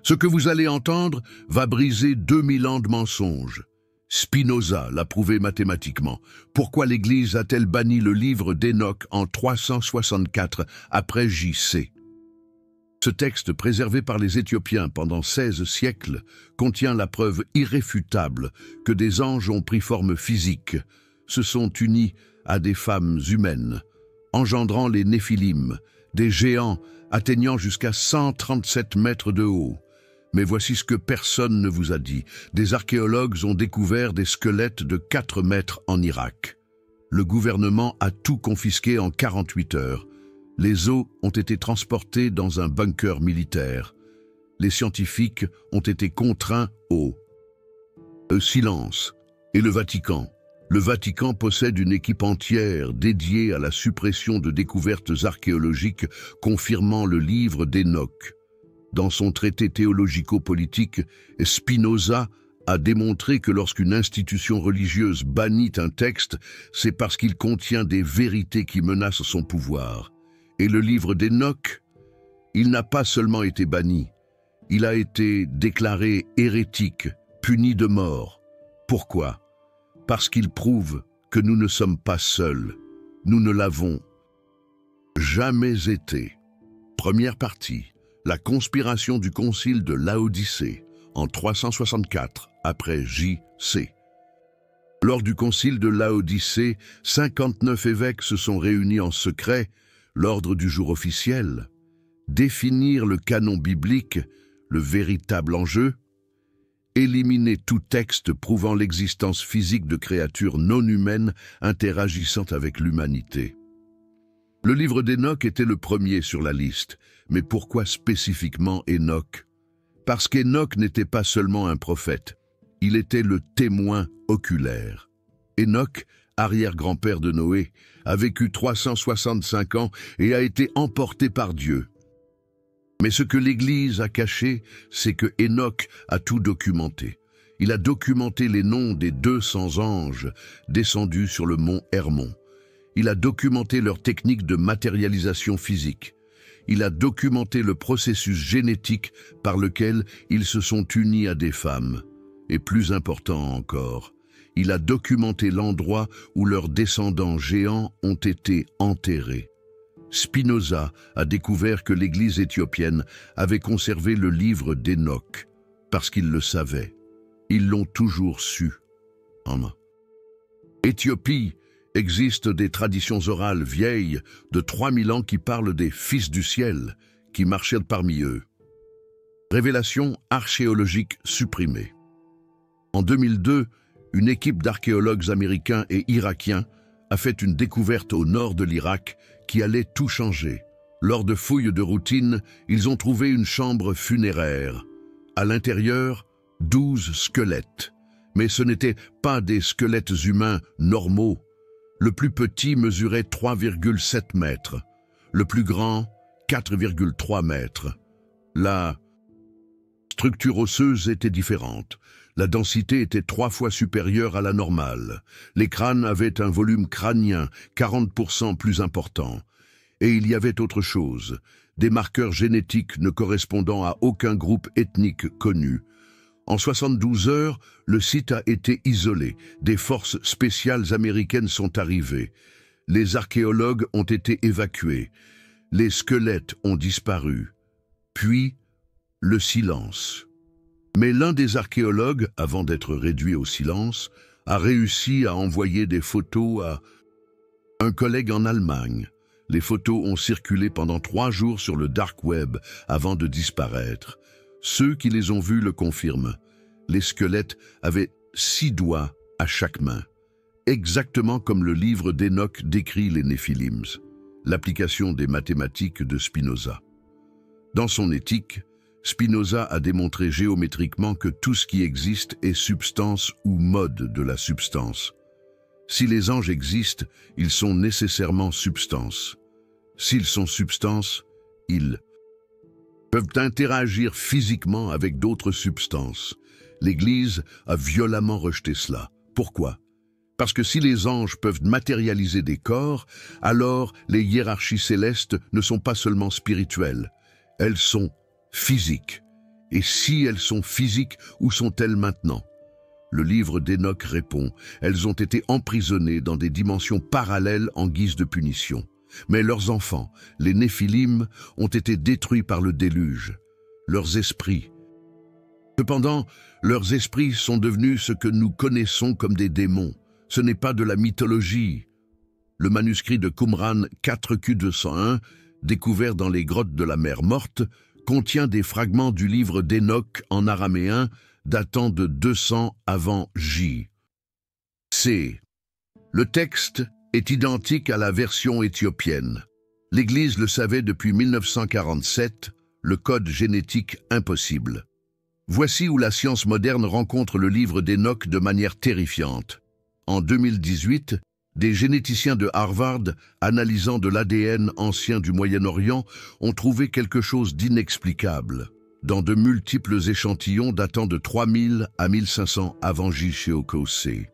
Ce que vous allez entendre va briser 2000 ans de mensonges. Spinoza l'a prouvé mathématiquement. Pourquoi l'Église a-t-elle banni le livre d'Enoch en 364 après J.C. Ce texte, préservé par les Éthiopiens pendant 16 siècles, contient la preuve irréfutable que des anges ont pris forme physique, se sont unis à des femmes humaines, engendrant les Néphilim, des géants atteignant jusqu'à 137 mètres de haut. Mais voici ce que personne ne vous a dit. Des archéologues ont découvert des squelettes de 4 mètres en Irak. Le gouvernement a tout confisqué en 48 heures. Les os ont été transportés dans un bunker militaire. Les scientifiques ont été contraints au silence. Et le Vatican. Le Vatican possède une équipe entière dédiée à la suppression de découvertes archéologiques confirmant le livre d'Enoch. Dans son traité théologico-politique, Spinoza a démontré que lorsqu'une institution religieuse bannit un texte, c'est parce qu'il contient des vérités qui menacent son pouvoir. Et le livre d'Enoch, il n'a pas seulement été banni, il a été déclaré hérétique, puni de mort. Pourquoi? Parce qu'il prouve que nous ne sommes pas seuls. Nous ne l'avons jamais été. Première partie. La conspiration du concile de Laodicée, en 364, après J.C. Lors du concile de Laodicée, 59 évêques se sont réunis en secret, l'ordre du jour officiel. Définir le canon biblique, le véritable enjeu. Éliminer tout texte prouvant l'existence physique de créatures non humaines interagissant avec l'humanité. Le livre d'Enoch était le premier sur la liste. Mais pourquoi spécifiquement Enoch? Parce qu'Enoch n'était pas seulement un prophète, il était le témoin oculaire. Enoch, arrière-grand-père de Noé, a vécu 365 ans et a été emporté par Dieu. Mais ce que l'Église a caché, c'est que Enoch a tout documenté. Il a documenté les noms des 200 anges descendus sur le mont Hermon. Il a documenté leur technique de matérialisation physique. Il a documenté le processus génétique par lequel ils se sont unis à des femmes. Et plus important encore, il a documenté l'endroit où leurs descendants géants ont été enterrés. Spinoza a découvert que l'Église éthiopienne avait conservé le livre d'Enoch, parce qu'ils le savaient. Ils l'ont toujours su. En Éthiopie, existent des traditions orales vieilles de 3000 ans qui parlent des fils du ciel qui marchaient parmi eux. Révélation archéologique supprimée. En 2002, une équipe d'archéologues américains et irakiens a fait une découverte au nord de l'Irak qui allait tout changer. Lors de fouilles de routine, ils ont trouvé une chambre funéraire. À l'intérieur, 12 squelettes. Mais ce n'étaient pas des squelettes humains normaux. Le plus petit mesurait 3,7 mètres, le plus grand 4,3 mètres. La structure osseuse était différente. La densité était 3 fois supérieure à la normale. Les crânes avaient un volume crânien 40% plus important. Et il y avait autre chose, des marqueurs génétiques ne correspondant à aucun groupe ethnique connu. En 72 heures, le site a été isolé. Des forces spéciales américaines sont arrivées. Les archéologues ont été évacués. Les squelettes ont disparu. Puis, le silence. Mais l'un des archéologues, avant d'être réduit au silence, a réussi à envoyer des photos à un collègue en Allemagne. Les photos ont circulé pendant 3 jours sur le dark web avant de disparaître. Ceux qui les ont vus le confirment. Les squelettes avaient 6 doigts à chaque main, exactement comme le livre d'Enoch décrit les Néphilims, l'application des mathématiques de Spinoza. Dans son éthique, Spinoza a démontré géométriquement que tout ce qui existe est substance ou mode de la substance. Si les anges existent, ils sont nécessairement substance. S'ils sont substance, ils peuvent interagir physiquement avec d'autres substances. L'Église a violemment rejeté cela. Pourquoi? Parce que si les anges peuvent matérialiser des corps, alors les hiérarchies célestes ne sont pas seulement spirituelles, elles sont physiques. Et si elles sont physiques, où sont-elles maintenant? Le livre d'Enoch répond, elles ont été emprisonnées dans des dimensions parallèles en guise de punition. Mais leurs enfants, les Néphilim, ont été détruits par le déluge. Leurs esprits. Cependant, leurs esprits sont devenus ce que nous connaissons comme des démons. Ce n'est pas de la mythologie. Le manuscrit de Qumran 4Q201, découvert dans les grottes de la mer Morte, contient des fragments du livre d'Enoch en araméen datant de 200 avant J. C. Le texte est identique à la version éthiopienne. L'Église le savait depuis 1947, le code génétique impossible. Voici où la science moderne rencontre le livre d'Enoch de manière terrifiante. En 2018, des généticiens de Harvard, analysant de l'ADN ancien du Moyen-Orient, ont trouvé quelque chose d'inexplicable. Dans de multiples échantillons datant de 3000 à 1500 avant J.C.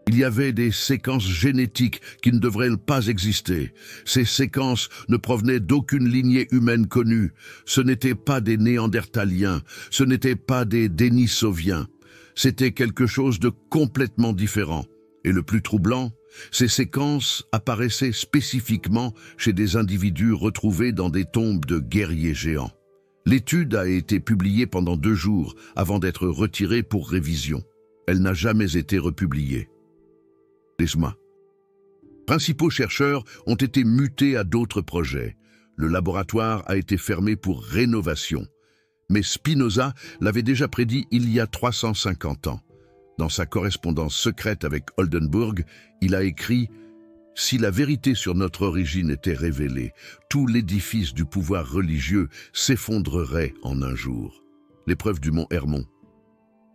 Il y avait des séquences génétiques qui ne devraient pas exister. Ces séquences ne provenaient d'aucune lignée humaine connue. Ce n'étaient pas des Néandertaliens, ce n'étaient pas des Dénisoviens. C'était quelque chose de complètement différent. Et le plus troublant, ces séquences apparaissaient spécifiquement chez des individus retrouvés dans des tombes de guerriers géants. L'étude a été publiée pendant 2 jours avant d'être retirée pour révision. Elle n'a jamais été republiée. Les principaux chercheurs ont été mutés à d'autres projets. Le laboratoire a été fermé pour rénovation. Mais Spinoza l'avait déjà prédit il y a 350 ans. Dans sa correspondance secrète avec Oldenburg, il a écrit « Si la vérité sur notre origine était révélée, tout l'édifice du pouvoir religieux s'effondrerait en un jour. » L'épreuve du mont Hermon.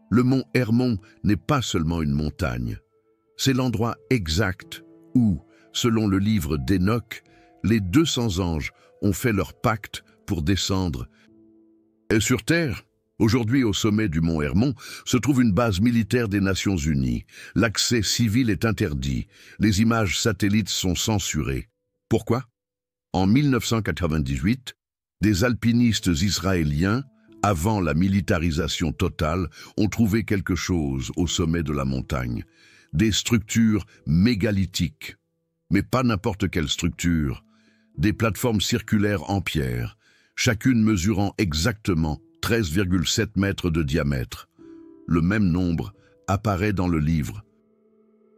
Le mont Hermon n'est pas seulement une montagne. C'est l'endroit exact où, selon le livre d'Enoch, les 200 anges ont fait leur pacte pour descendre. Et sur Terre, aujourd'hui au sommet du mont Hermon, se trouve une base militaire des Nations Unies. L'accès civil est interdit. Les images satellites sont censurées. Pourquoi? En 1998, des alpinistes israéliens, avant la militarisation totale, ont trouvé quelque chose au sommet de la montagne. Des structures mégalithiques. Mais pas n'importe quelle structure. Des plateformes circulaires en pierre, chacune mesurant exactement 13,7 mètres de diamètre. Le même nombre apparaît dans le livre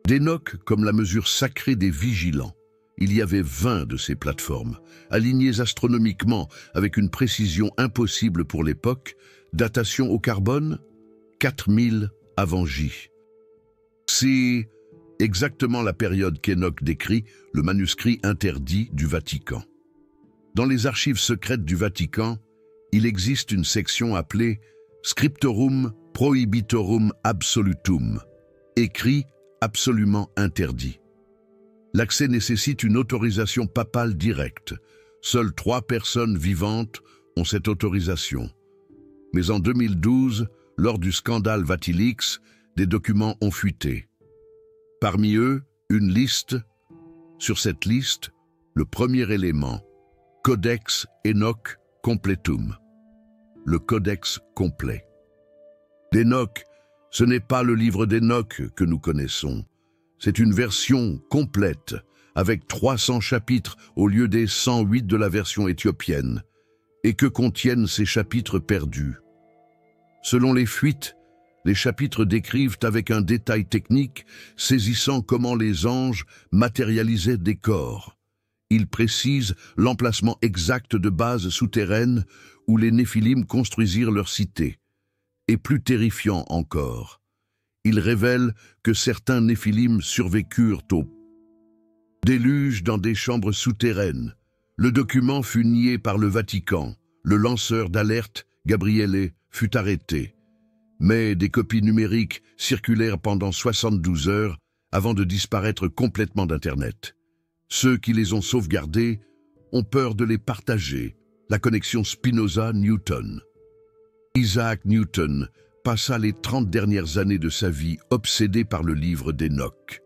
d'Enoch comme la mesure sacrée des vigilants. Il y avait 20 de ces plateformes, alignées astronomiquement avec une précision impossible pour l'époque, datation au carbone 4000 avant J. C'est exactement la période qu'Enoch décrit, le manuscrit interdit du Vatican. Dans les archives secrètes du Vatican, il existe une section appelée Scriptorum Prohibitorum Absolutum, écrit absolument interdit. L'accès nécessite une autorisation papale directe. Seules 3 personnes vivantes ont cette autorisation. Mais en 2012, lors du scandale Vatilix, des documents ont fuité. Parmi eux, une liste. Sur cette liste, le premier élément, Codex Enoch Completum. Le codex complet. D'Enoch, ce n'est pas le livre d'Enoch que nous connaissons. C'est une version complète, avec 300 chapitres au lieu des 108 de la version éthiopienne. Et que contiennent ces chapitres perdus? Selon les fuites, les chapitres décrivent avec un détail technique saisissant comment les anges matérialisaient des corps. Ils précisent l'emplacement exact de bases souterraines où les Néphilim construisirent leur cité. Et plus terrifiant encore, ils révèlent que certains Néphilim survécurent au déluge dans des chambres souterraines. Le document fut nié par le Vatican. Le lanceur d'alerte, Gabriele, fut arrêté. Mais des copies numériques circulèrent pendant 72 heures avant de disparaître complètement d'Internet. Ceux qui les ont sauvegardés ont peur de les partager. La connexion Spinoza-Newton. Isaac Newton passa les 30 dernières années de sa vie obsédé par le livre d'Enoch.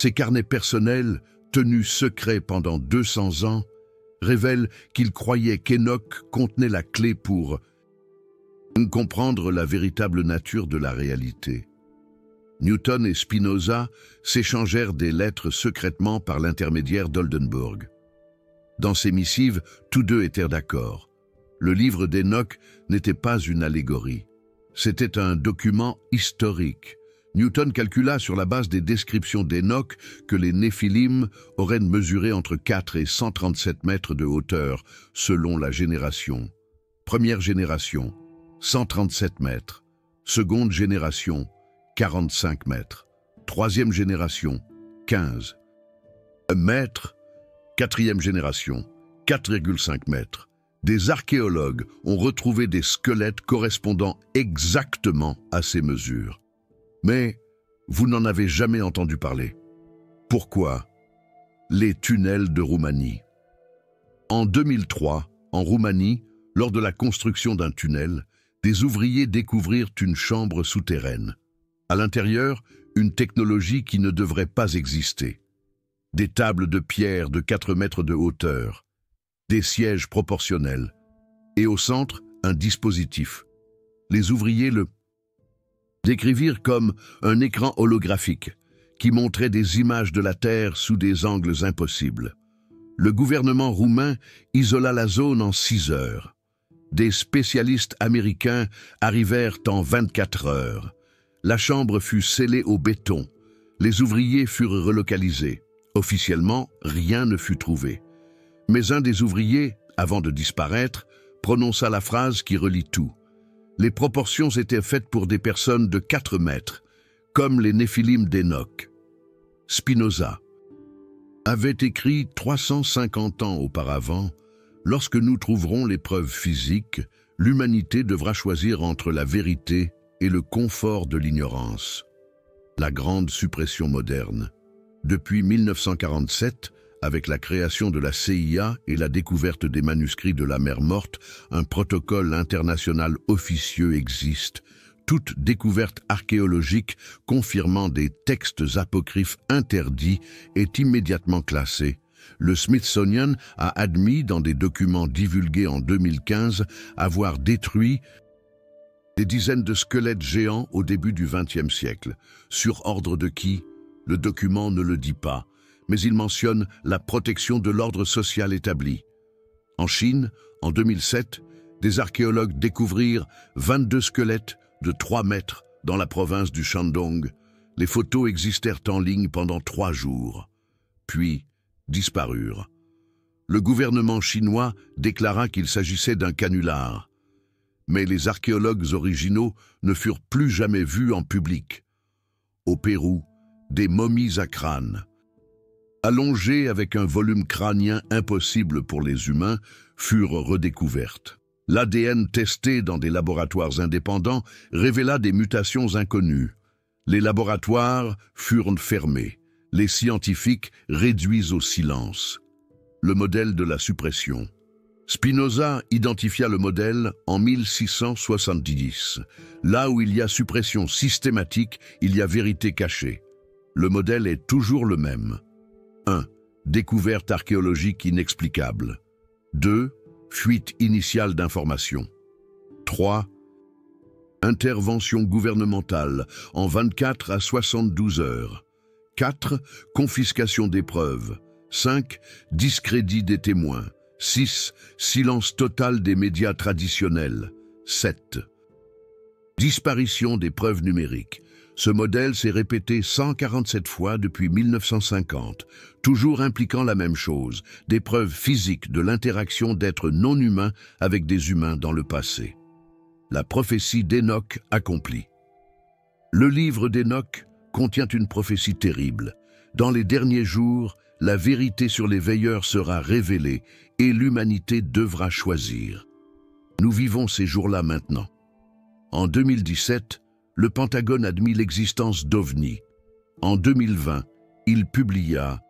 Ses carnets personnels, tenus secrets pendant 200 ans, révèlent qu'il croyait qu'Enoch contenait la clé pour Comprendre la véritable nature de la réalité. Newton et Spinoza s'échangèrent des lettres secrètement par l'intermédiaire d'Oldenburg. Dans ces missives, tous deux étaient d'accord. Le livre d'Enoch n'était pas une allégorie. C'était un document historique. Newton calcula sur la base des descriptions d'Enoch que les Néphilim auraient mesuré entre 4 et 137 mètres de hauteur, selon la génération. Première génération, 137 mètres. Seconde génération, 45 mètres. Troisième génération, 15 mètres. Quatrième génération, 4,5 mètres. Des archéologues ont retrouvé des squelettes correspondant exactement à ces mesures. Mais vous n'en avez jamais entendu parler. Pourquoi? Les tunnels de Roumanie. En 2003, en Roumanie, lors de la construction d'un tunnel, des ouvriers découvrirent une chambre souterraine. À l'intérieur, une technologie qui ne devrait pas exister. Des tables de pierre de 4 mètres de hauteur, des sièges proportionnels, et au centre, un dispositif. Les ouvriers le décrivirent comme un écran holographique qui montrait des images de la Terre sous des angles impossibles. Le gouvernement roumain isola la zone en 6 heures. Des spécialistes américains arrivèrent en 24 heures. La chambre fut scellée au béton. Les ouvriers furent relocalisés. Officiellement, rien ne fut trouvé. Mais un des ouvriers, avant de disparaître, prononça la phrase qui relie tout. Les proportions étaient faites pour des personnes de 4 mètres, comme les Néphilim d'Enoch. Spinoza avait écrit 350 ans auparavant: « Lorsque nous trouverons les preuves physiques, l'humanité devra choisir entre la vérité et le confort de l'ignorance. » La grande suppression moderne. Depuis 1947, avec la création de la CIA et la découverte des manuscrits de la mer Morte, un protocole international officieux existe. Toute découverte archéologique confirmant des textes apocryphes interdits est immédiatement classée. Le Smithsonian a admis dans des documents divulgués en 2015 avoir détruit des dizaines de squelettes géants au début du XXe siècle. Sur ordre de qui? Le document ne le dit pas, mais il mentionne la protection de l'ordre social établi. En Chine, en 2007, des archéologues découvrirent 22 squelettes de 3 mètres dans la province du Shandong. Les photos existèrent en ligne pendant 3 jours, puis disparurent. Le gouvernement chinois déclara qu'il s'agissait d'un canular, mais les archéologues originaux ne furent plus jamais vus en public. Au Pérou, des momies à crâne, allongées avec un volume crânien impossible pour les humains, furent redécouvertes. L'ADN testé dans des laboratoires indépendants révéla des mutations inconnues. Les laboratoires furent fermés, les scientifiques réduits au silence. Le modèle de la suppression. Spinoza identifia le modèle en 1670. Là où il y a suppression systématique, il y a vérité cachée. Le modèle est toujours le même. 1. Découverte archéologique inexplicable. 2. Fuite initiale d'informations. 3. Intervention gouvernementale en 24 à 72 heures. 4. Confiscation des preuves. 5. Discrédit des témoins. 6. Silence total des médias traditionnels. 7. Disparition des preuves numériques. Ce modèle s'est répété 147 fois depuis 1950, toujours impliquant la même chose, des preuves physiques de l'interaction d'êtres non humains avec des humains dans le passé. La prophétie d'Enoch accomplie. Le livre d'Enoch contient une prophétie terrible. Dans les derniers jours, la vérité sur les veilleurs sera révélée et l'humanité devra choisir. Nous vivons ces jours-là maintenant. En 2017, le Pentagone admit l'existence d'OVNI. En 2020, il publia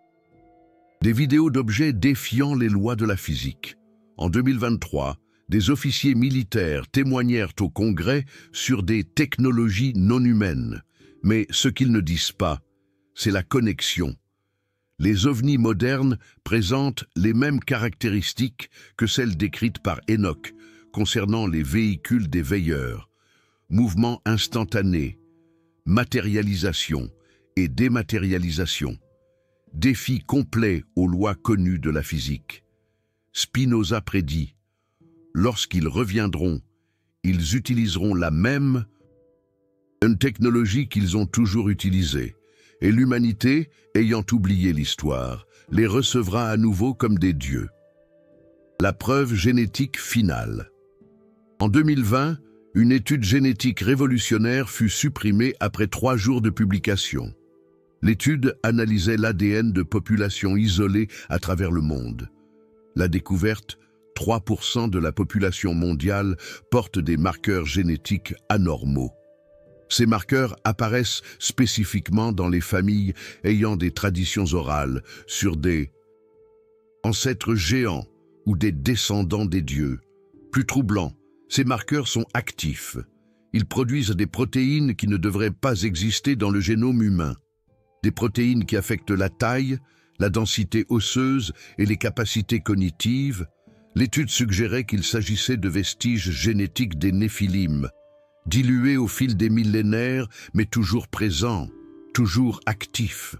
des vidéos d'objets défiant les lois de la physique. En 2023, des officiers militaires témoignèrent au Congrès sur des technologies non humaines. Mais ce qu'ils ne disent pas, c'est la connexion. Les ovnis modernes présentent les mêmes caractéristiques que celles décrites par Enoch, concernant les véhicules des veilleurs, mouvements instantanés, matérialisation et dématérialisation, défi complet aux lois connues de la physique. Spinoza prédit, lorsqu'ils reviendront, ils utiliseront la même une technologie qu'ils ont toujours utilisée, et l'humanité, ayant oublié l'histoire, les recevra à nouveau comme des dieux. La preuve génétique finale. En 2020, une étude génétique révolutionnaire fut supprimée après 3 jours de publication. L'étude analysait l'ADN de populations isolées à travers le monde. La découverte, 3% de la population mondiale porte des marqueurs génétiques anormaux. Ces marqueurs apparaissent spécifiquement dans les familles ayant des traditions orales sur des ancêtres géants ou des descendants des dieux. Plus troublant, ces marqueurs sont actifs. Ils produisent des protéines qui ne devraient pas exister dans le génome humain. Des protéines qui affectent la taille, la densité osseuse et les capacités cognitives. L'étude suggérait qu'il s'agissait de vestiges génétiques des Néphilim, dilués au fil des millénaires, mais toujours présents, toujours actifs,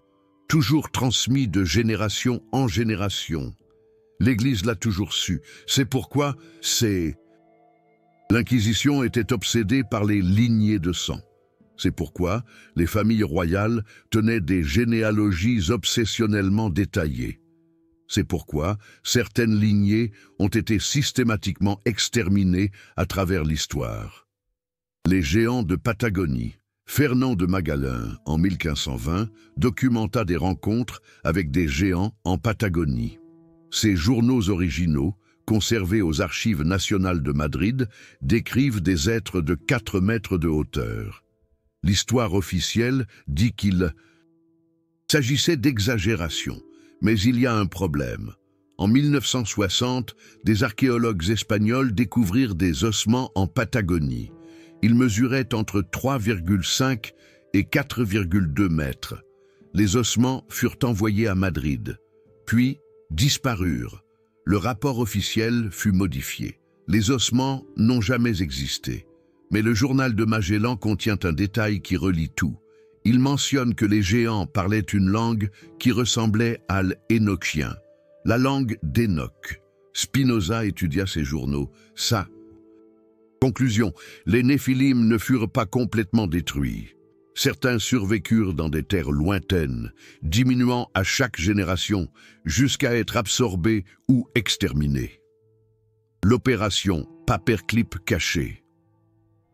toujours transmis de génération en génération. L'Église l'a toujours su. C'est pourquoi l'Inquisition était obsédée par les lignées de sang. C'est pourquoi les familles royales tenaient des généalogies obsessionnellement détaillées. C'est pourquoi certaines lignées ont été systématiquement exterminées à travers l'histoire. Les géants de Patagonie. Fernand de Magalhães, en 1520, documenta des rencontres avec des géants en Patagonie. Ces journaux originaux, conservés aux Archives nationales de Madrid, décrivent des êtres de 4 mètres de hauteur. L'histoire officielle dit qu'il s'agissait d'exagération, mais il y a un problème. En 1960, des archéologues espagnols découvrirent des ossements en Patagonie. Ils mesuraient entre 3,5 et 4,2 mètres. Les ossements furent envoyés à Madrid, puis disparurent. Le rapport officiel fut modifié. Les ossements n'ont jamais existé. Mais le journal de Magellan contient un détail qui relie tout. Il mentionne que les géants parlaient une langue qui ressemblait à l'Énochien, la langue d'Enoch. Spinoza étudia ces journaux. Conclusion, les Néphilim ne furent pas complètement détruits. Certains survécurent dans des terres lointaines, diminuant à chaque génération jusqu'à être absorbés ou exterminés. L'opération Paperclip cachée.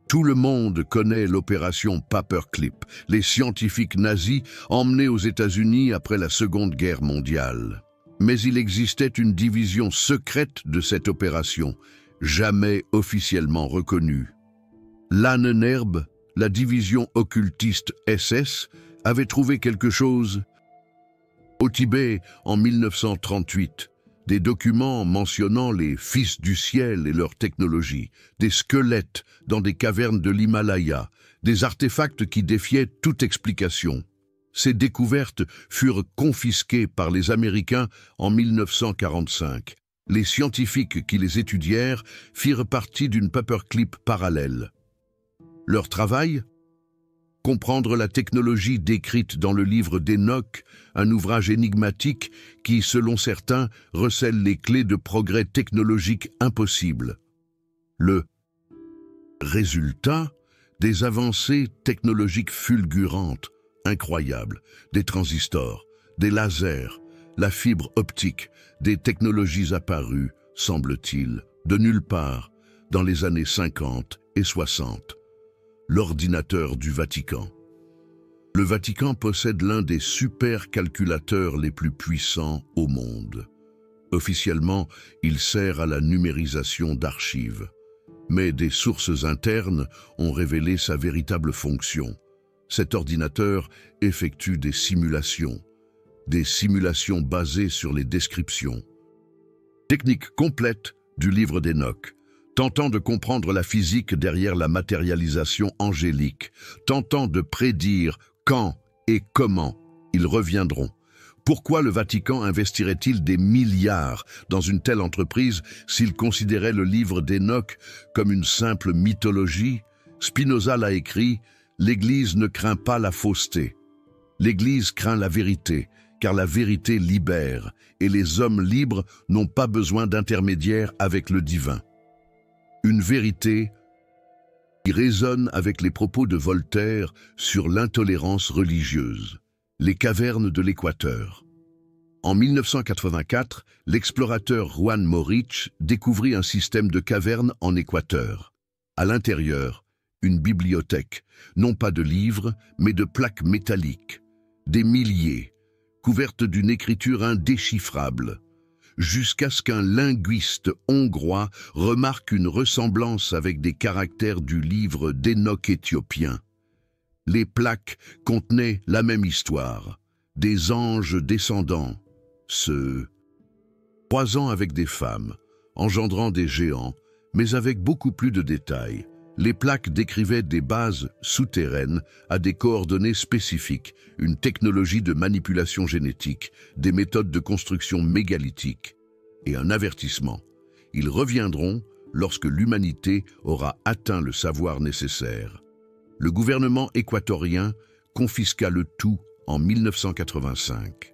Tout le monde connaît l'opération Paperclip, les scientifiques nazis emmenés aux États-Unis après la Seconde Guerre mondiale. Mais il existait une division secrète de cette opération, jamais officiellement reconnue. Lahnenerbe, la division occultiste SS, avait trouvé quelque chose au Tibet en 1938. Des documents mentionnant les fils du ciel et leur technologie, des squelettes dans des cavernes de l'Himalaya, des artefacts qui défiaient toute explication. Ces découvertes furent confisquées par les Américains en 1945. Les scientifiques qui les étudièrent firent partie d'une paperclip parallèle. Leur travail ? Comprendre la technologie décrite dans le livre d'Enoch, un ouvrage énigmatique qui, selon certains, recèle les clés de progrès technologiques impossibles. Le résultat, des avancées technologiques fulgurantes, incroyables, des transistors, des lasers, la fibre optique, des technologies apparues, semble-t-il, de nulle part, dans les années 50 et 60. L'ordinateur du Vatican. Le Vatican possède l'un des supercalculateurs les plus puissants au monde. Officiellement, il sert à la numérisation d'archives. Mais des sources internes ont révélé sa véritable fonction. Cet ordinateur effectue des simulations basées sur les descriptions. Technique complète du livre d'Enoch, tentant de comprendre la physique derrière la matérialisation angélique, tentant de prédire quand et comment ils reviendront, Pourquoi le Vatican investirait-il des milliards dans une telle entreprise s'il considérait le livre d'Enoch comme une simple mythologie? Spinoza l'a écrit, « L'Église ne craint pas la fausseté. L'Église craint la vérité, car la vérité libère, et les hommes libres n'ont pas besoin d'intermédiaire avec le divin. » Une vérité qui résonne avec les propos de Voltaire sur l'intolérance religieuse. Les cavernes de l'Équateur. En 1984, l'explorateur Juan Morich découvrit un système de cavernes en Équateur. À l'intérieur, une bibliothèque, non pas de livres, mais de plaques métalliques, des milliers, couvertes d'une écriture indéchiffrable, jusqu'à ce qu'un linguiste hongrois remarque une ressemblance avec des caractères du livre d'Enoch éthiopien. Les plaques contenaient la même histoire, des anges descendants, se croisant avec des femmes, engendrant des géants, mais avec beaucoup plus de détails. Les plaques décrivaient des bases souterraines à des coordonnées spécifiques, une technologie de manipulation génétique, des méthodes de construction mégalithiques et un avertissement. Ils reviendront lorsque l'humanité aura atteint le savoir nécessaire. Le gouvernement équatorien confisqua le tout en 1985.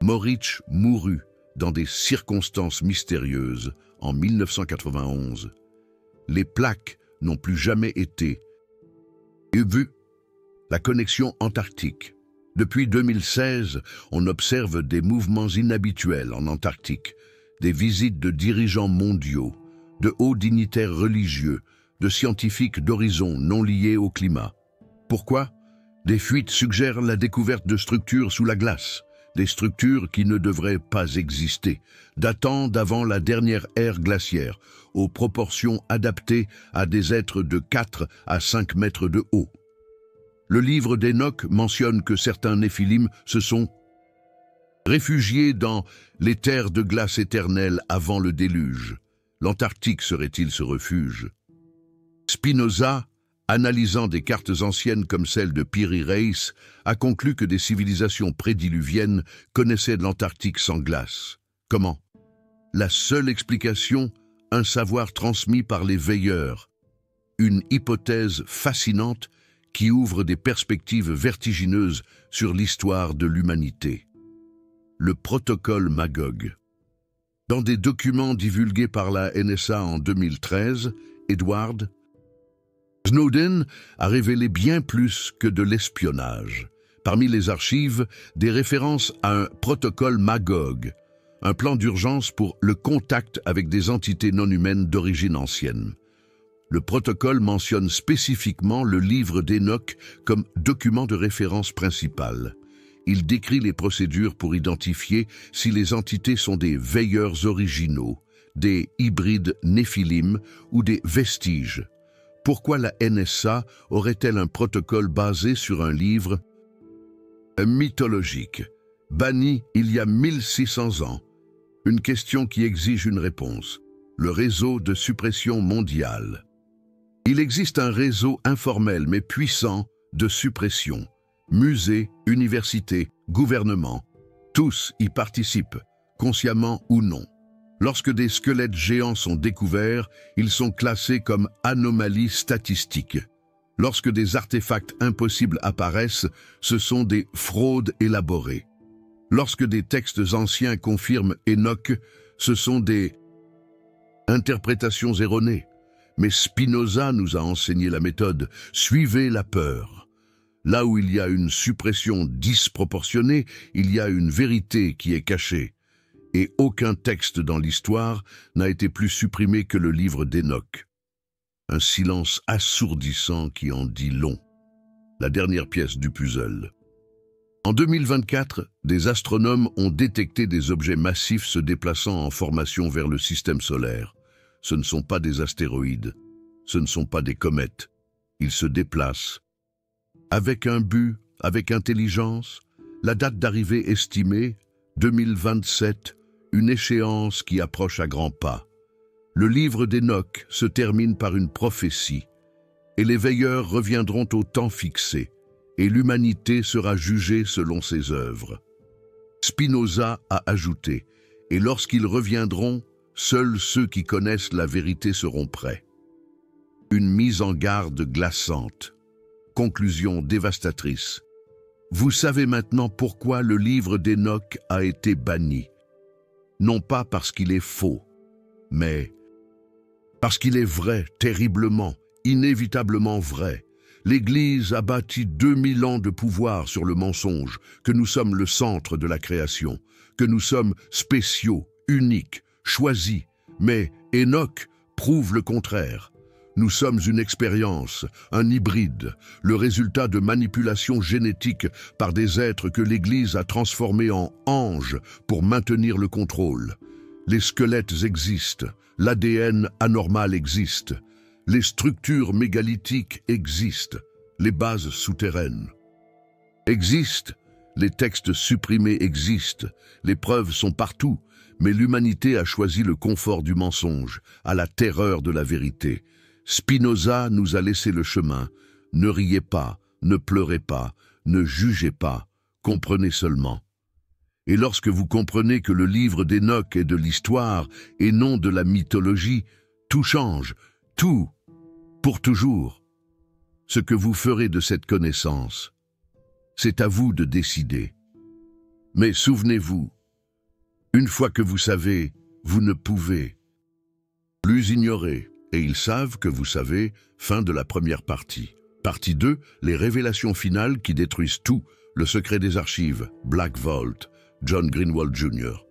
Morich mourut dans des circonstances mystérieuses en 1991. Les plaques n'ont plus jamais été vues. La connexion antarctique. Depuis 2016, on observe des mouvements inhabituels en Antarctique, des visites de dirigeants mondiaux, de hauts dignitaires religieux, de scientifiques d'horizons non liés au climat. Pourquoi? Des fuites suggèrent la découverte de structures sous la glace, des structures qui ne devraient pas exister, datant d'avant la dernière ère glaciaire, aux proportions adaptées à des êtres de 4 à 5 mètres de haut. Le livre d'Enoch mentionne que certains néphilim se sont réfugiés dans les terres de glace éternelle avant le déluge. L'Antarctique serait-il ce refuge? Spinoza, analysant des cartes anciennes comme celle de Piri Reis, a conclu que des civilisations prédiluviennes connaissaient de l'Antarctique sans glace. Comment? La seule explication, un savoir transmis par les veilleurs. Une hypothèse fascinante qui ouvre des perspectives vertigineuses sur l'histoire de l'humanité. Le protocole Magog. Dans des documents divulgués par la NSA en 2013, Edward Snowden a révélé bien plus que de l'espionnage. Parmi les archives, des références à un protocole Magog, un plan d'urgence pour le contact avec des entités non humaines d'origine ancienne. Le protocole mentionne spécifiquement le livre d'Enoch comme document de référence principal. Il décrit les procédures pour identifier si les entités sont des veilleurs originaux, des hybrides néphilim ou des vestiges. Pourquoi la NSA aurait-elle un protocole basé sur un livre mythologique, banni il y a 1600 ans? Une question qui exige une réponse. Le réseau de suppression mondiale. Il existe un réseau informel mais puissant de suppression. Musées, universités, gouvernements, tous y participent, consciemment ou non. Lorsque des squelettes géants sont découverts, ils sont classés comme anomalies statistiques. Lorsque des artefacts impossibles apparaissent, ce sont des fraudes élaborées. Lorsque des textes anciens confirment Enoch, ce sont des interprétations erronées. Mais Spinoza nous a enseigné la méthode « Suivez la peur ». Là où il y a une suppression disproportionnée, il y a une vérité qui est cachée. Et aucun texte dans l'histoire n'a été plus supprimé que le livre d'Enoch. Un silence assourdissant qui en dit long. La dernière pièce du puzzle. En 2024, des astronomes ont détecté des objets massifs se déplaçant en formation vers le système solaire. Ce ne sont pas des astéroïdes, ce ne sont pas des comètes. Ils se déplacent. Avec un but, avec intelligence, la date d'arrivée estimée, 2027, une échéance qui approche à grands pas. Le livre d'Enoch se termine par une prophétie, et les veilleurs reviendront au temps fixé, et l'humanité sera jugée selon ses œuvres. Spinoza a ajouté « Et lorsqu'ils reviendront, seuls ceux qui connaissent la vérité seront prêts. » Une mise en garde glaçante. Conclusion dévastatrice. Vous savez maintenant pourquoi le livre d'Enoch a été banni. Non pas parce qu'il est faux, mais parce qu'il est vrai, terriblement, inévitablement vrai. L'Église a bâti 2000 ans de pouvoir sur le mensonge, que nous sommes le centre de la création, que nous sommes spéciaux, uniques, choisis. Mais Enoch prouve le contraire. Nous sommes une expérience, un hybride, le résultat de manipulations génétiques par des êtres que l'Église a transformés en anges pour maintenir le contrôle. Les squelettes existent, l'ADN anormal existe, les structures mégalithiques existent, les bases souterraines existent, les textes supprimés existent, les preuves sont partout, mais l'humanité a choisi le confort du mensonge, à la terreur de la vérité. Spinoza nous a laissé le chemin. Ne riez pas, ne pleurez pas, ne jugez pas, comprenez seulement. Et lorsque vous comprenez que le livre d'Enoch est de l'histoire et non de la mythologie, tout change, tout, pour toujours. Ce que vous ferez de cette connaissance, c'est à vous de décider. Mais souvenez-vous, une fois que vous savez, vous ne pouvez plus ignorer. Et ils savent que vous savez, fin de la première partie. Partie 2, les révélations finales qui détruisent tout, le secret des archives, Black Vault, John Greenwald Jr.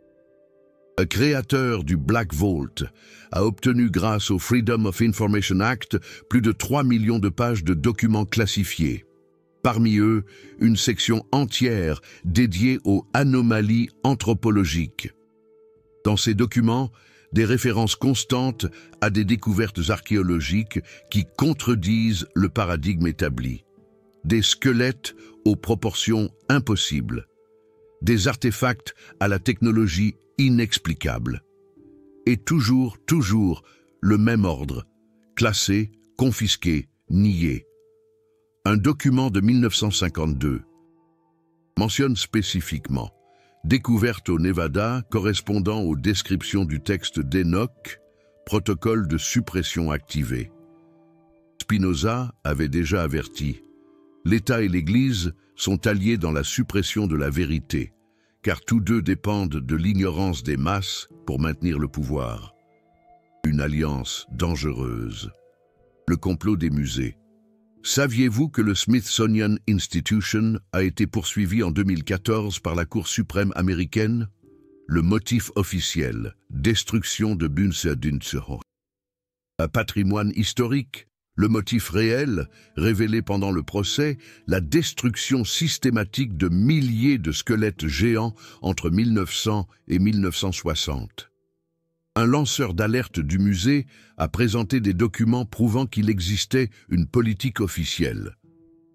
Le créateur du Black Vault a obtenu grâce au Freedom of Information Act plus de 3 millions de pages de documents classifiés. Parmi eux, une section entière dédiée aux anomalies anthropologiques. Dans ces documents, des références constantes à des découvertes archéologiques qui contredisent le paradigme établi. Des squelettes aux proportions impossibles. Des artefacts à la technologie inexplicable. Et toujours, le même ordre. Classé, confisqué, nié. Un document de 1952 mentionne spécifiquement découverte au Nevada correspondant aux descriptions du texte d'Enoch, protocole de suppression activé. Spinoza avait déjà averti. L'État et l'Église sont alliés dans la suppression de la vérité, car tous deux dépendent de l'ignorance des masses pour maintenir le pouvoir. Une alliance dangereuse. Le complot des musées. Saviez-vous que le Smithsonian Institution a été poursuivi en 2014 par la Cour suprême américaine? Le motif officiel, destruction de Bunsen-Dunzero. Un patrimoine historique. Le motif réel, révélé pendant le procès, la destruction systématique de milliers de squelettes géants entre 1900 et 1960. Un lanceur d'alerte du musée a présenté des documents prouvant qu'il existait une politique officielle.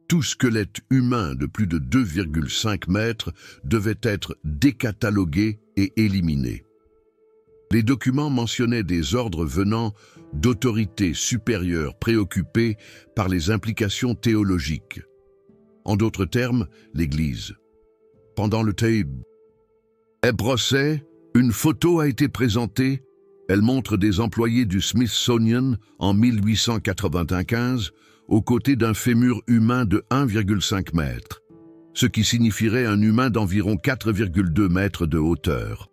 Tout squelette humain de plus de 2,5 mètres devait être décatalogué et éliminé. Les documents mentionnaient des ordres venant d'autorités supérieures préoccupées par les implications théologiques. En d'autres termes, l'Église. Pendant le procès, une photo a été présentée. Elle montre des employés du Smithsonian en 1895 aux côtés d'un fémur humain de 1,5 mètre, ce qui signifierait un humain d'environ 4,2 mètres de hauteur.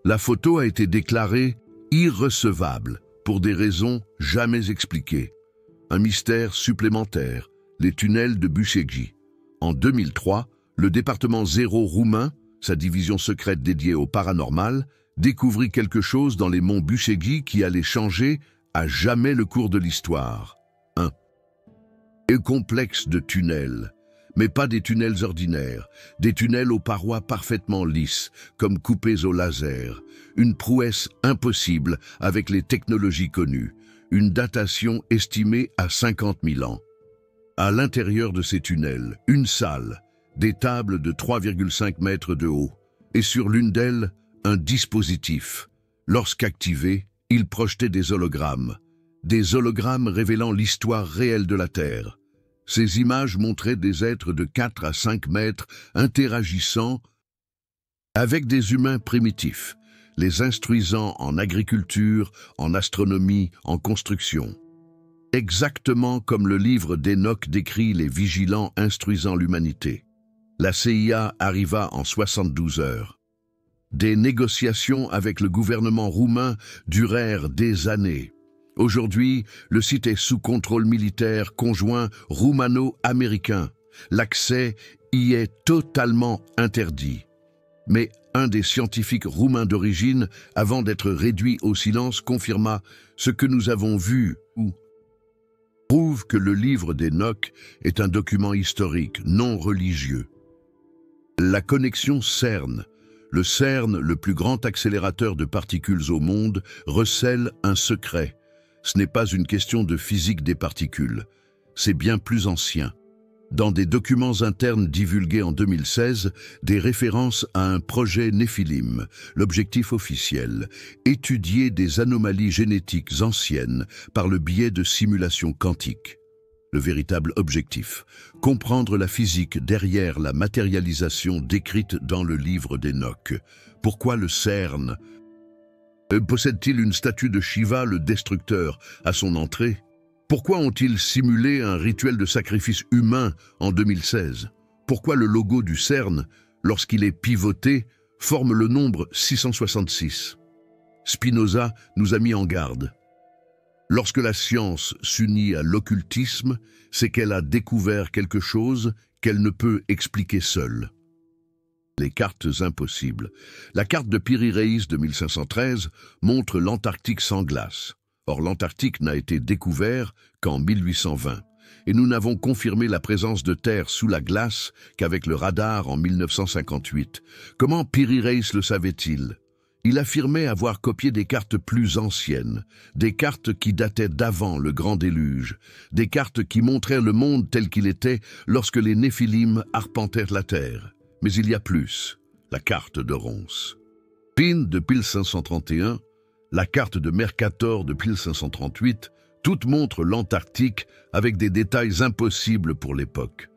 La photo a été déclarée irrecevable pour des raisons jamais expliquées. Un mystère supplémentaire, les tunnels de Buscegui. En 2003, le département 0 roumain, sa division secrète dédiée au paranormal, découvrit quelque chose dans les monts Buscegui qui allait changer à jamais le cours de l'histoire. Un complexe de tunnels, mais pas des tunnels ordinaires, des tunnels aux parois parfaitement lisses, comme coupés au laser, une prouesse impossible avec les technologies connues, une datation estimée à 50 000 ans. À l'intérieur de ces tunnels, une salle, des tables de 3,5 mètres de haut, et sur l'une d'elles, un dispositif. Lorsqu'activé, il projetait des hologrammes révélant l'histoire réelle de la Terre. Ces images montraient des êtres de 4 à 5 mètres interagissant avec des humains primitifs, les instruisant en agriculture, en astronomie, en construction. Exactement comme le livre d'Enoch décrit les vigilants instruisant l'humanité. La CIA arriva en 72 heures. Des négociations avec le gouvernement roumain durèrent des années. Aujourd'hui, le site est sous contrôle militaire conjoint roumano-américain. L'accès y est totalement interdit. Mais un des scientifiques roumains d'origine, avant d'être réduit au silence, confirma ce que nous avons vu ou prouve que le livre d'Enoch est un document historique, non religieux. La connexion CERN, le CERN, le plus grand accélérateur de particules au monde, recèle un secret. Ce n'est pas une question de physique des particules, c'est bien plus ancien. Dans des documents internes divulgués en 2016, des références à un projet Néphilim, l'objectif officiel, étudier des anomalies génétiques anciennes par le biais de simulations quantiques. Le véritable objectif, comprendre la physique derrière la matérialisation décrite dans le livre d'Enoch. Pourquoi le CERN possède-t-il une statue de Shiva, le destructeur, à son entrée? Pourquoi ont-ils simulé un rituel de sacrifice humain en 2016? Pourquoi le logo du CERN, lorsqu'il est pivoté, forme le nombre 666? Spinoza nous a mis en garde. Lorsque la science s'unit à l'occultisme, c'est qu'elle a découvert quelque chose qu'elle ne peut expliquer seule. Les cartes impossibles. La carte de Piri Reis de 1513 montre l'Antarctique sans glace. Or, l'Antarctique n'a été découvert qu'en 1820, et nous n'avons confirmé la présence de terre sous la glace qu'avec le radar en 1958. Comment Piri Reis le savait-il? Il affirmait avoir copié des cartes plus anciennes, des cartes qui dataient d'avant le grand déluge, des cartes qui montraient le monde tel qu'il était lorsque les Néphilim arpentèrent la terre. Mais il y a plus, la carte de Ronce. Pin de 1531, la carte de Mercator de 1538, toutes montrent l'Antarctique avec des détails impossibles pour l'époque.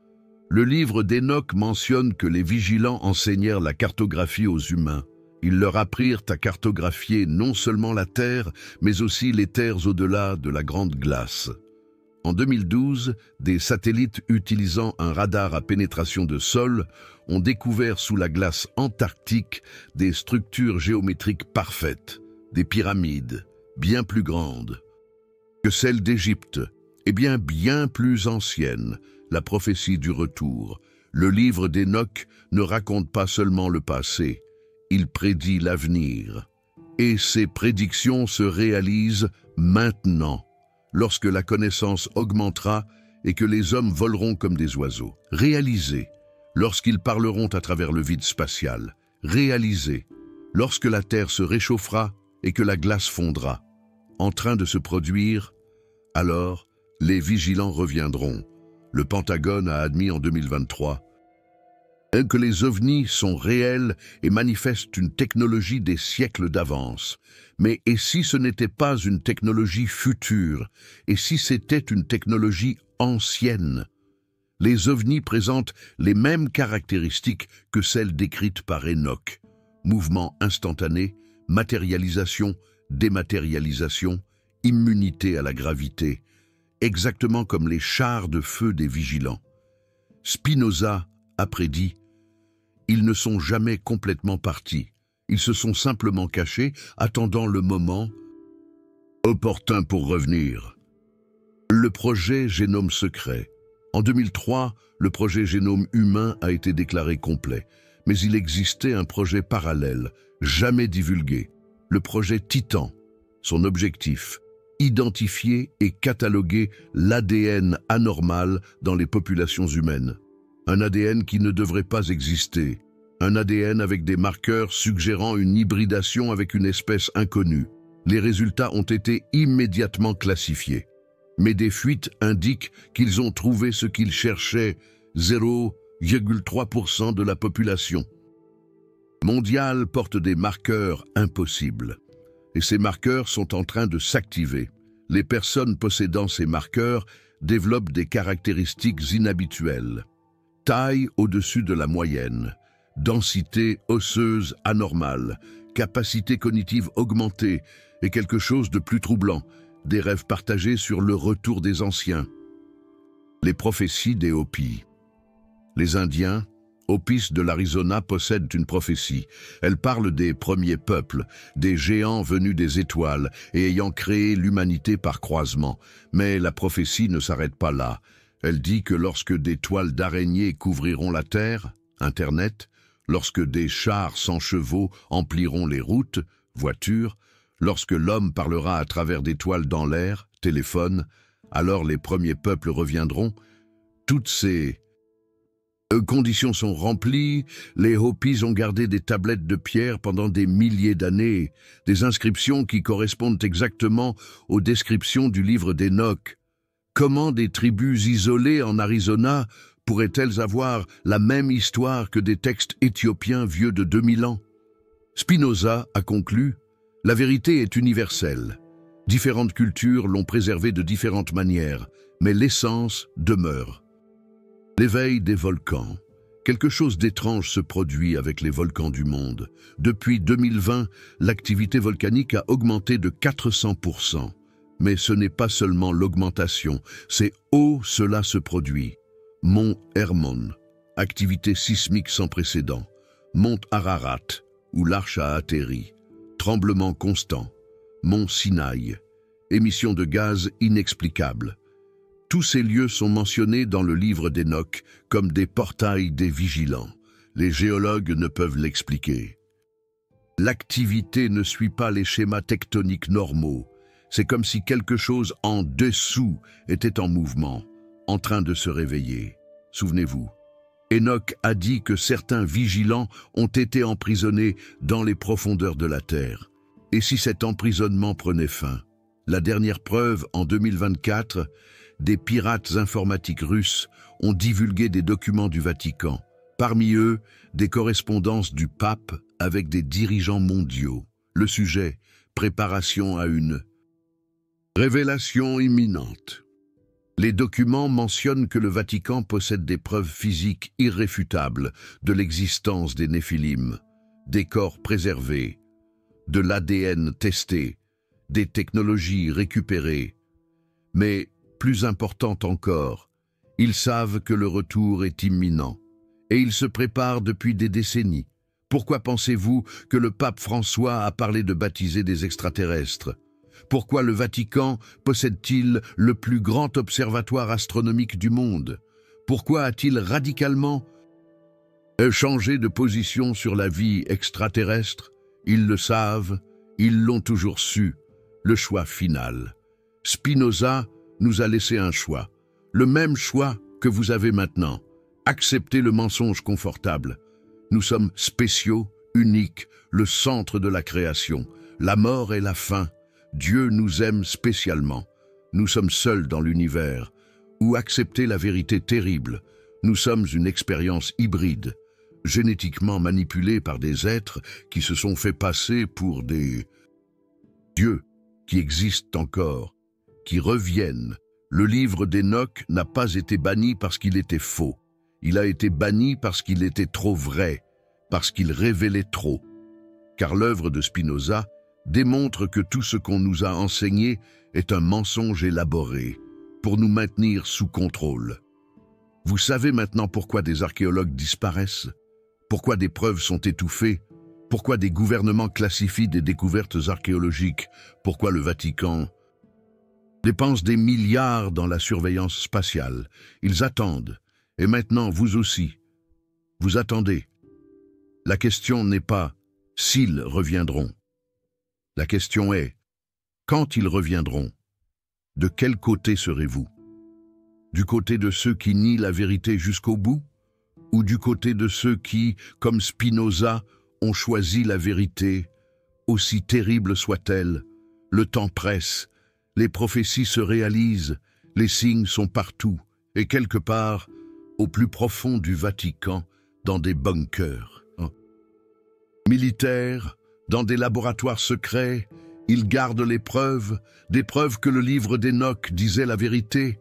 Le livre d'Enoch mentionne que les vigilants enseignèrent la cartographie aux humains. Ils leur apprirent à cartographier non seulement la Terre, mais aussi les terres au-delà de la Grande Glace. En 2012, des satellites utilisant un radar à pénétration de sol ont découvert sous la glace antarctique des structures géométriques parfaites, des pyramides, bien plus grandes que celles d'Égypte, et bien plus anciennes, la prophétie du retour. Le livre d'Enoch ne raconte pas seulement le passé, il prédit l'avenir. Et ces prédictions se réalisent maintenant, lorsque la connaissance augmentera et que les hommes voleront comme des oiseaux. Réalisées, lorsqu'ils parleront à travers le vide spatial. Réalisées, lorsque la Terre se réchauffera et que la glace fondra. En train de se produire, alors les vigilants reviendront. Le Pentagone a admis en 2023 que les ovnis sont réels et manifestent une technologie des siècles d'avance. Mais et si ce n'était pas une technologie future? Et si c'était une technologie ancienne? Les ovnis présentent les mêmes caractéristiques que celles décrites par Enoch. Mouvement instantané, matérialisation, dématérialisation, immunité à la gravité, exactement comme les chars de feu des vigilants. Spinoza a prédit: ils ne sont jamais complètement partis, ils se sont simplement cachés, attendant le moment opportun pour revenir. Le projet Génome secret. En 2003, le projet Génome humain a été déclaré complet, mais il existait un projet parallèle, jamais divulgué, le projet Titan. Son objectif: identifier et cataloguer l'ADN anormal dans les populations humaines. Un ADN qui ne devrait pas exister. Un ADN avec des marqueurs suggérant une hybridation avec une espèce inconnue. Les résultats ont été immédiatement classifiés. Mais des fuites indiquent qu'ils ont trouvé ce qu'ils cherchaient, 0,3% de la population mondiale porte des marqueurs impossibles. Et ces marqueurs sont en train de s'activer. Les personnes possédant ces marqueurs développent des caractéristiques inhabituelles. Taille au-dessus de la moyenne, densité osseuse anormale, capacité cognitive augmentée et quelque chose de plus troublant, des rêves partagés sur le retour des anciens. Les prophéties des Hopis. Les Indiens, Hopis de l'Arizona, possèdent une prophétie. Elle parle des premiers peuples, des géants venus des étoiles et ayant créé l'humanité par croisement. Mais la prophétie ne s'arrête pas là. Elle dit que lorsque des toiles d'araignées couvriront la terre, Internet, lorsque des chars sans chevaux empliront les routes, voitures, lorsque l'homme parlera à travers des toiles dans l'air, téléphone, alors les premiers peuples reviendront. Toutes ces conditions sont remplies, les Hopis ont gardé des tablettes de pierre pendant des milliers d'années, des inscriptions qui correspondent exactement aux descriptions du livre d'Enoch. Comment des tribus isolées en Arizona pourraient-elles avoir la même histoire que des textes éthiopiens vieux de 2000 ans? Spinoza a conclu « La vérité est universelle. Différentes cultures l'ont préservée de différentes manières, mais l'essence demeure. » L'éveil des volcans. Quelque chose d'étrange se produit avec les volcans du monde. Depuis 2020, l'activité volcanique a augmenté de 400%. Mais ce n'est pas seulement l'augmentation, c'est où cela se produit. Mont Hermon, activité sismique sans précédent. Mont Ararat, où l'arche a atterri. Tremblement constant. Mont Sinaï, émission de gaz inexplicable. Tous ces lieux sont mentionnés dans le livre d'Enoch comme des portails des vigilants. Les géologues ne peuvent l'expliquer. L'activité ne suit pas les schémas tectoniques normaux. C'est comme si quelque chose en dessous était en mouvement, en train de se réveiller. Souvenez-vous, Enoch a dit que certains vigilants ont été emprisonnés dans les profondeurs de la terre. Et si cet emprisonnement prenait fin? La dernière preuve, en 2024, des pirates informatiques russes ont divulgué des documents du Vatican. Parmi eux, des correspondances du pape avec des dirigeants mondiaux. Le sujet, préparation à une révélation imminente. Les documents mentionnent que le Vatican possède des preuves physiques irréfutables de l'existence des Néphilim, des corps préservés, de l'ADN testé, des technologies récupérées. Mais, plus important encore, ils savent que le retour est imminent, et ils se préparent depuis des décennies. Pourquoi pensez-vous que le pape François a parlé de baptiser des extraterrestres? Pourquoi le Vatican possède-t-il le plus grand observatoire astronomique du monde? Pourquoi a-t-il radicalement changé de position sur la vie extraterrestre? Ils le savent, ils l'ont toujours su, le choix final. Spinoza nous a laissé un choix, le même choix que vous avez maintenant. Acceptez le mensonge confortable. Nous sommes spéciaux, uniques, le centre de la création. La mort est la fin. Dieu nous aime spécialement. Nous sommes seuls dans l'univers. Ou acceptez la vérité terrible. Nous sommes une expérience hybride, génétiquement manipulée par des êtres qui se sont fait passer pour des dieux qui existent encore, qui reviennent. Le livre d'Enoch n'a pas été banni parce qu'il était faux. Il a été banni parce qu'il était trop vrai, parce qu'il révélait trop. Car l'œuvre de Spinoza démontre que tout ce qu'on nous a enseigné est un mensonge élaboré pour nous maintenir sous contrôle. Vous savez maintenant pourquoi des archéologues disparaissent, pourquoi des preuves sont étouffées, pourquoi des gouvernements classifient des découvertes archéologiques, pourquoi le Vatican dépense des milliards dans la surveillance spatiale. Ils attendent, et maintenant vous aussi, vous attendez. La question n'est pas s'ils reviendront. La question est, quand ils reviendront, de quel côté serez-vous? Du côté de ceux qui nient la vérité jusqu'au bout? Ou du côté de ceux qui, comme Spinoza, ont choisi la vérité, aussi terrible soit-elle? Le temps presse, les prophéties se réalisent, les signes sont partout, et quelque part, au plus profond du Vatican, dans des bunkers. Militaires, dans des laboratoires secrets, ils gardent les preuves, des preuves que le livre d'Enoch disait la vérité,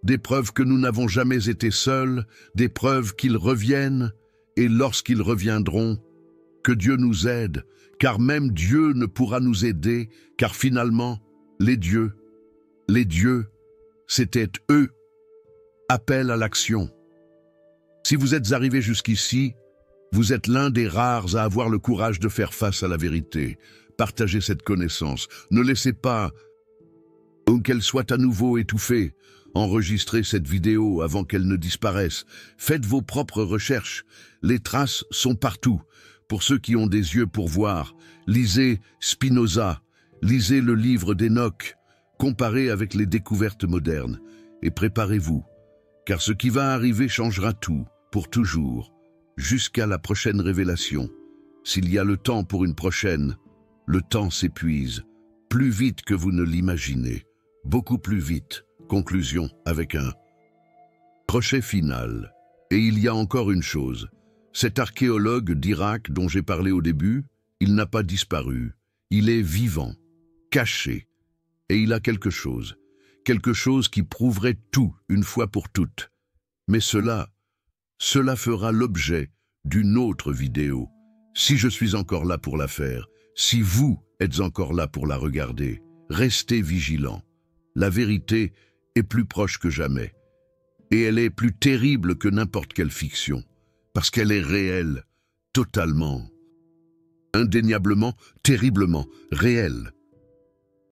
des preuves que nous n'avons jamais été seuls, des preuves qu'ils reviennent, et lorsqu'ils reviendront, que Dieu nous aide, car même Dieu ne pourra nous aider, car finalement, les dieux, c'était eux. Appel à l'action. Si vous êtes arrivé jusqu'ici, vous êtes l'un des rares à avoir le courage de faire face à la vérité. Partagez cette connaissance. Ne laissez pas qu'elle soit à nouveau étouffée. Enregistrez cette vidéo avant qu'elle ne disparaisse. Faites vos propres recherches. Les traces sont partout. Pour ceux qui ont des yeux pour voir, lisez Spinoza, lisez le livre d'Enoch, comparez avec les découvertes modernes et préparez-vous, car ce qui va arriver changera tout, pour toujours, jusqu'à la prochaine révélation. S'il y a le temps pour une prochaine, le temps s'épuise, plus vite que vous ne l'imaginez, beaucoup plus vite. Conclusion avec un crochet final. Et il y a encore une chose. Cet archéologue d'Irak dont j'ai parlé au début, il n'a pas disparu. Il est vivant, caché. Et il a quelque chose qui prouverait tout une fois pour toutes. Mais cela fera l'objet d'une autre vidéo. Si je suis encore là pour la faire, si vous êtes encore là pour la regarder, restez vigilants. La vérité est plus proche que jamais. Et elle est plus terrible que n'importe quelle fiction, parce qu'elle est réelle, totalement, indéniablement, terriblement réelle.